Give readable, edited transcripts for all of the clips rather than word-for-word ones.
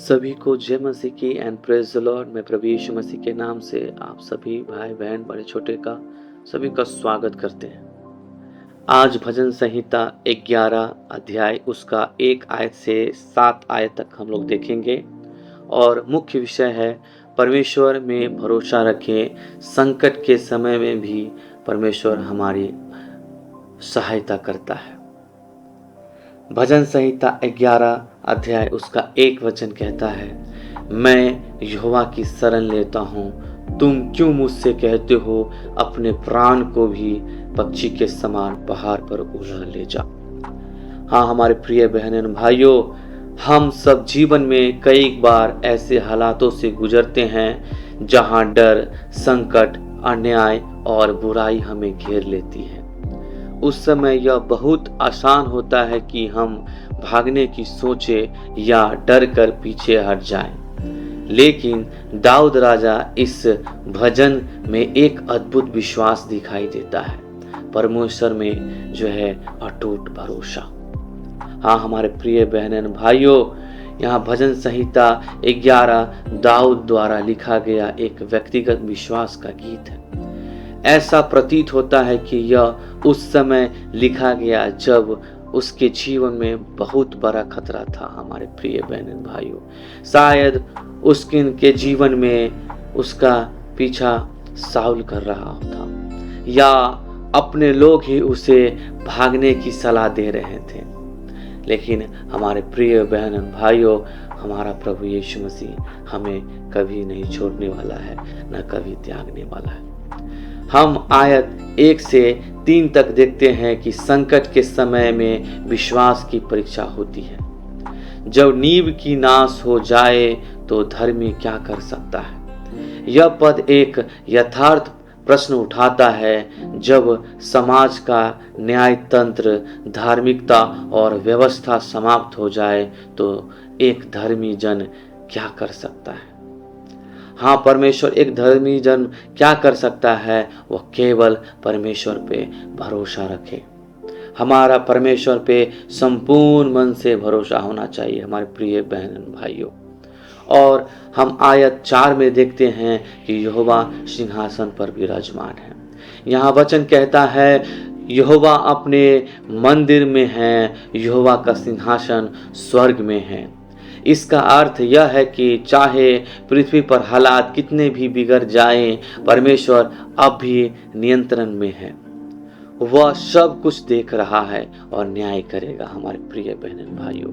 सभी को जय मसीह की एंड प्रेज द लॉर्ड। मैं प्रभु यीशु मसीह के नाम से आप सभी भाई बहन बड़े छोटे का सभी का स्वागत करते हैं। आज भजन संहिता 11 अध्याय उसका 1 आयत से 7 आयत तक हम लोग देखेंगे और मुख्य विषय है परमेश्वर में भरोसा रखें। संकट के समय में भी परमेश्वर हमारी सहायता करता है। भजन संहिता 11 अध्याय उसका 1 वचन कहता है, मैं यहोवा की शरण लेता हूँ। तुम क्यों मुझसे कहते हो अपने प्राण को भी पक्षी के समान पहाड़ पर उड़ा ले जा। हाँ हमारे प्रिय बहनों भाइयों, हम सब जीवन में कई बार ऐसे हालातों से गुजरते हैं जहाँ डर, संकट, अन्याय और बुराई हमें घेर लेती है। उस समय यह बहुत आसान होता है कि हम भागने की सोचें या डर कर पीछे हट जाएं। लेकिन दाऊद राजा इस भजन में एक अद्भुत विश्वास दिखाई देता है, परमेश्वर में जो है अटूट भरोसा। हाँ हमारे प्रिय बहनों भाइयों, यहाँ भजन संहिता 11 दाऊद द्वारा लिखा गया एक व्यक्तिगत विश्वास का गीत है। ऐसा प्रतीत होता है कि यह उस समय लिखा गया जब उसके जीवन में बहुत बड़ा खतरा था। हमारे प्रिय बहनों भाइयों, शायद उसके जीवन में उसका पीछा साउल कर रहा था या अपने लोग ही उसे भागने की सलाह दे रहे थे। लेकिन हमारे प्रिय बहनों भाइयों, हमारा प्रभु यीशु मसीह हमें कभी नहीं छोड़ने वाला है, न कभी त्यागने वाला है। हम आयत 1 से 3 तक देखते हैं कि संकट के समय में विश्वास की परीक्षा होती है। जब नींव की नाश हो जाए तो धर्मी क्या कर सकता है। यह पद एक यथार्थ प्रश्न उठाता है। जब समाज का न्याय तंत्र, धार्मिकता और व्यवस्था समाप्त हो जाए तो एक धर्मी जन क्या कर सकता है। हाँ, परमेश्वर एक धर्मी जन क्या कर सकता है, वह केवल परमेश्वर पे भरोसा रखे। हमारा परमेश्वर पे संपूर्ण मन से भरोसा होना चाहिए हमारे प्रिय बहन भाइयों। और हम आयत 4 में देखते हैं कि यहोवा सिंहासन पर विराजमान है। यहाँ वचन कहता है, यहोवा अपने मंदिर में है, यहोवा का सिंहासन स्वर्ग में है। इसका अर्थ यह है कि चाहे पृथ्वी पर हालात कितने भी बिगड़ जाएं, परमेश्वर अब भी नियंत्रण में है। वह सब कुछ देख रहा है और न्याय करेगा। हमारे प्रिय बहन भाइयों,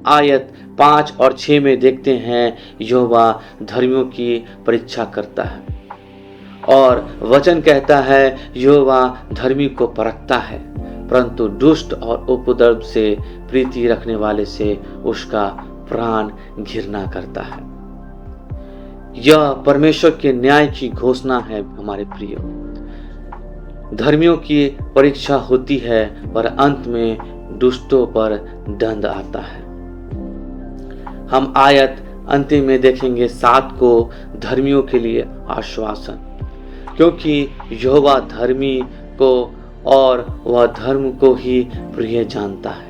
आयत 5 और 6 में देखते हैं, यहोवा धर्मियों की परीक्षा करता है और वचन कहता है, यहोवा धर्मी को परखता है, परंतु दुष्ट और उपद्रव से प्रीति रखने वाले से उसका प्राण घृणा करता है। यह परमेश्वर के न्याय की घोषणा है। हमारे प्रिय, धर्मियों की परीक्षा होती है पर अंत में दुष्टों पर दंड आता है। हम आयत अंतिम में देखेंगे 7 को, धर्मियों के लिए आश्वासन, क्योंकि यहोवा धर्मी को और वह धर्म को ही प्रिय जानता है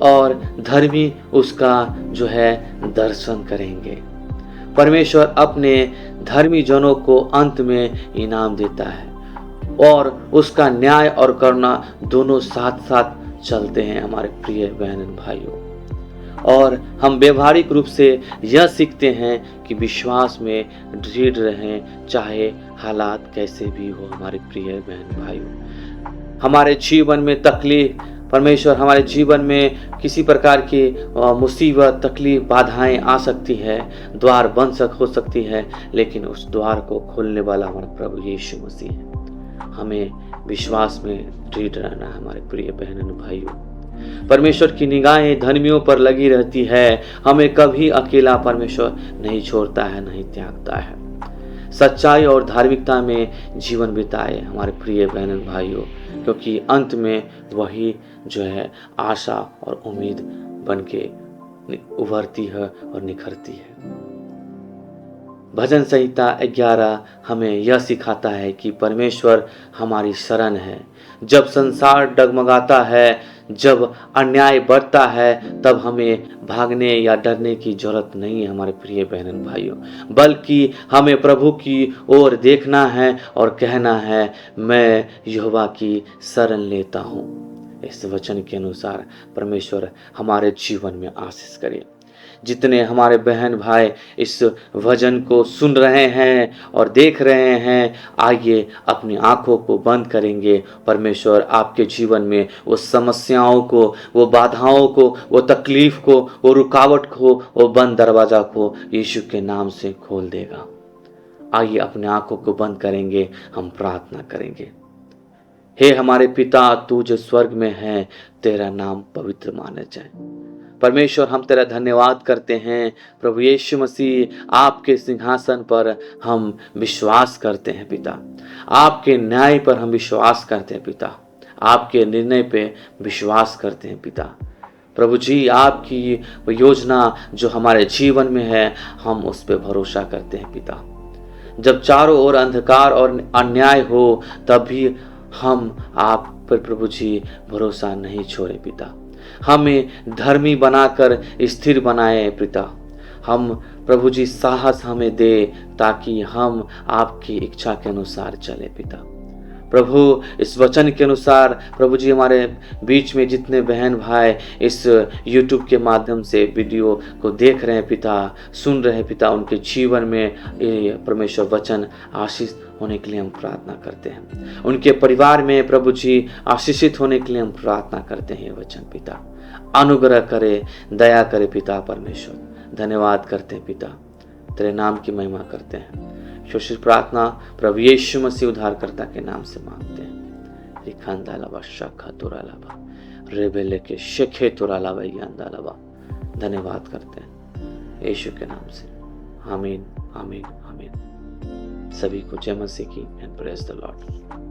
और धर्मी उसका जो है दर्शन करेंगे। परमेश्वर अपने धर्मी जनों को अंत में इनाम देता है और उसका न्याय और करुणा दोनों साथ साथ चलते हैं। हमारे प्रिय बहन भाइयों, और हम व्यवहारिक रूप से यह सीखते हैं कि विश्वास में दृढ़ रहें, चाहे हालात कैसे भी हो। हमारे प्रिय बहन भाइयों, हमारे जीवन में तकलीफ, परमेश्वर हमारे जीवन में किसी प्रकार की मुसीबत, तकलीफ, बाधाएं आ सकती है, द्वार बंद हो सकती है, लेकिन उस द्वार को खोलने वाला हमारा प्रभु यीशु मसीह है। हमें विश्वास में दृढ़ रहना है। हमारे प्रिय बहनों भाइयों, परमेश्वर की निगाहें धर्मियों पर लगी रहती है। हमें कभी अकेला परमेश्वर नहीं छोड़ता है, नहीं त्यागता है। सच्चाई और धार्मिकता में जीवन बिताए हमारे प्रिय बहनों भाइयों, क्योंकि अंत में वही जो है आशा और उम्मीद बन के उभरती है और निखरती है। भजन संहिता 11 हमें यह सिखाता है कि परमेश्वर हमारी शरण है। जब संसार डगमगाता है, जब अन्याय बढ़ता है तब हमें भागने या डरने की जरूरत नहीं है हमारे प्रिय बहन भाइयों, बल्कि हमें प्रभु की ओर देखना है और कहना है, मैं यहोवा की शरण लेता हूँ। इस वचन के अनुसार परमेश्वर हमारे जीवन में आशीष करे। जितने हमारे बहन भाई इस वचन को सुन रहे हैं और देख रहे हैं, आइए अपनी आंखों को बंद करेंगे। परमेश्वर आपके जीवन में वो समस्याओं को, वो बाधाओं को, वो तकलीफ को, वो रुकावट को, वो बंद दरवाजा को यीशु के नाम से खोल देगा। आइए अपने आंखों को बंद करेंगे, हम प्रार्थना करेंगे। हे हमारे पिता, तू जो स्वर्ग में है, तेरा नाम पवित्र माना जाए। परमेश्वर, हम तेरा धन्यवाद करते हैं। प्रभु यीशु मसीह, आपके सिंहासन पर हम विश्वास करते हैं पिता। आपके न्याय पर हम विश्वास करते हैं पिता। आपके निर्णय पे विश्वास करते हैं पिता। प्रभु जी, आपकी वो योजना जो हमारे जीवन में है, हम उस पर भरोसा करते हैं पिता। जब चारों ओर अंधकार और अन्याय हो, तब भी हम आप पर प्रभु जी भरोसा नहीं छोड़े पिता। हमें धर्मी बनाकर स्थिर बनाए पिता। हम प्रभु जी साहस हमें दे, ताकि हम आपकी इच्छा के अनुसार चले पिता। प्रभु, इस वचन के अनुसार प्रभु जी हमारे बीच में जितने बहन भाई इस YouTube के माध्यम से वीडियो को देख रहे हैं पिता, सुन रहे हैं पिता, उनके जीवन में ये परमेश्वर वचन आशीष होने के लिए हम प्रार्थना करते हैं। उनके परिवार में प्रभु जी आशीषित होने के लिए हम प्रार्थना करते हैं। वचन पिता अनुग्रह करे, दया करे पिता परमेश्वर। धन्यवाद करते हैं पिता, तेरे नाम की महिमा करते हैं। शोषित प्रार्थना प्रभु यीशु मसीह उद्धारकर्ता के नाम से मांगते हैं। रिखांदालाबा शाखा तुरालाबा रेबेले के शेखे तुरालाबा यांदालाबा। धन्यवाद करते हैं यीशु के नाम से। आमीन, आमीन, आमीन। सभी को जय मसीह की एंड प्रेज द लॉर्ड।